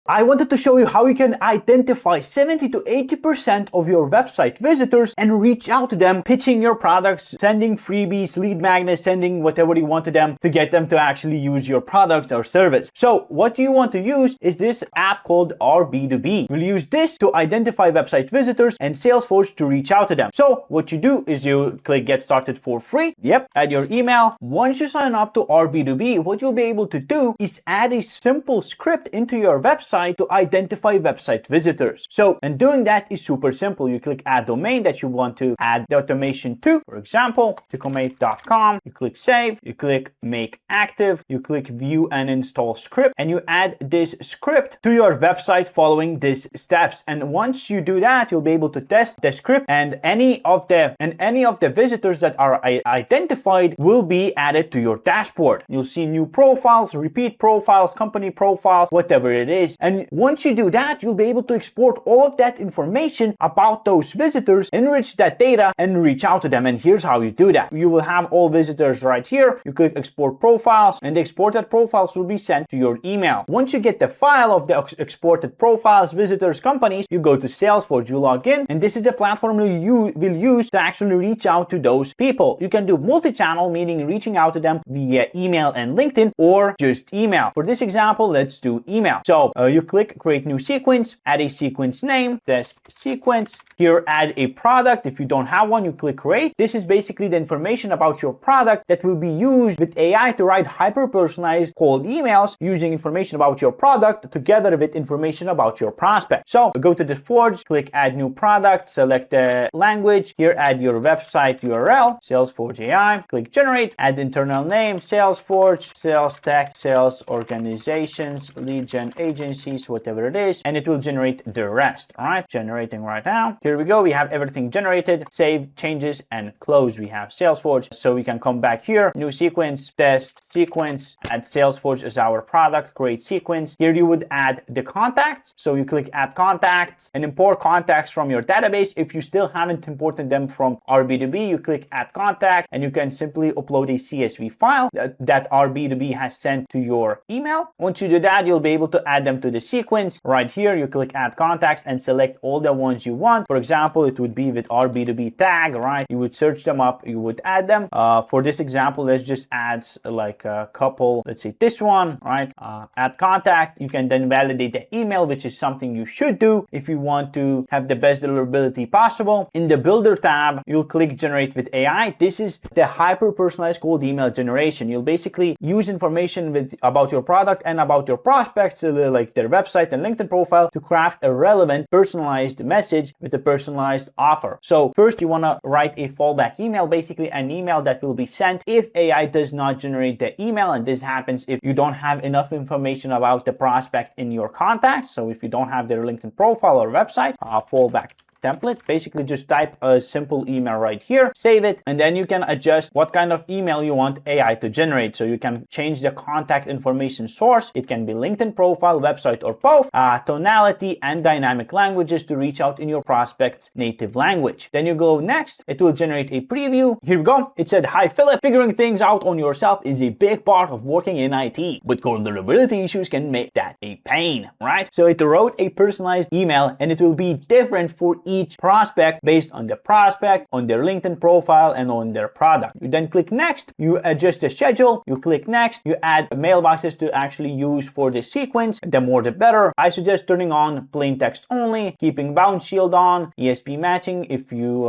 I wanted to show you how you can identify 70 to 80% of your website visitors and reach out to them, pitching your products, sending freebies, lead magnets, sending whatever you want to them to get them to actually use your product or service. So what you want to use is this app called RB2B. We'll use this to identify website visitors and Salesforce to reach out to them. So what you do is you click get started for free. Yep, add your email. Once you sign up to RB2B, what you'll be able to do is add a simple script into your website to identify website visitors. So, and doing that is super simple. You click add domain that you want to add the automation to. For example, tacomate.com. You click save, you click make active, you click view and install script, and you add this script to your website following these steps. And once you do that, you'll be able to test the script, and any of the visitors that are identified will be added to your dashboard. You'll see new profiles, repeat profiles, company profiles, whatever it is. And once you do that, you'll be able to export all of that information about those visitors, enrich that data, and reach out to them. And here's how you do that. You will have all visitors right here. You click export profiles, and the exported profiles will be sent to your email. Once you get the file of the exported profiles, visitors, companies, you go to Salesforge, you log in, and this is the platform you will use to actually reach out to those people. You can do multi-channel, meaning reaching out to them via email and LinkedIn, or just email. For this example, let's do email. So you click create new sequence, add a sequence name, test sequence. Here, add a product. If you don't have one, you click create. This is basically the information about your product that will be used with AI to write hyper-personalized cold emails using information about your product together with information about your prospect. So go to the Forge, click add new product, select the language. Here, add your website URL, Salesforge.ai. Click generate, add internal name, Salesforge, sales tech, sales organizations, lead gen agencies, whatever it is, and it will generate the rest. All right, generating right now. Here we go. We have everything generated. Save, changes, and close. We have Salesforge. So we can come back here, new sequence, test sequence, add Salesforge as our product, create sequence. Here you would add the contacts. So you click add contacts and import contacts from your database. If you still haven't imported them from RB2B, you click add contact, and you can simply upload a CSV file that RB2B has sent to your email. Once you do that, you'll be able to add them to the sequence. Right here, you click add contacts and select all the ones you want. For example, it would be with RB2B tag, right? You would search them up, you would add them. For this example, let's just add like a couple, let's say this one, right? Add contact. You can then validate the email, which is something you should do if you want to have the best deliverability possible. In the builder tab, you'll click generate with AI. This is the hyper-personalized cold email generation. You'll basically use information about your product and about your prospects, like their website and LinkedIn profile, to craft a relevant personalized message with a personalized offer. So first you want to write a fallback email, basically an email that will be sent if AI does not generate the email. And this happens if you don't have enough information about the prospect in your contacts. So if you don't have their LinkedIn profile or website, fallback template. Basically just type a simple email right here, save it, and then you can adjust what kind of email you want AI to generate. So you can change the contact information source. It can be LinkedIn profile, website, or both, tonality, and dynamic languages to reach out in your prospect's native language. Then you go next, it will generate a preview. Here we go. It said, hi Philip, figuring things out on yourself is a big part of working in IT, but vulnerability issues can make that a pain, right? So it wrote a personalized email, and it will be different for each prospect based on the prospect, on their LinkedIn profile, and on their product. You then click next, you adjust the schedule, you click next, you add mailboxes to actually use for the sequence. The more the better. I suggest turning on plain text only, keeping bounce shield on, ESP matching if you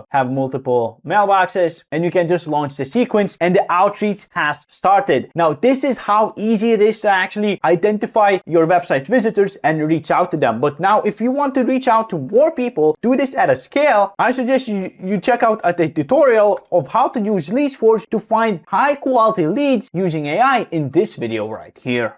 have multiple mailboxes, and you can just launch the sequence, and the outreach has started. Now, this is how easy it is to actually identify your website visitors and reach out to them. But now, if you want to reach out to more people, do this at a scale, I suggest you check out a tutorial of how to use LeadsForce to find high quality leads using AI in this video right here.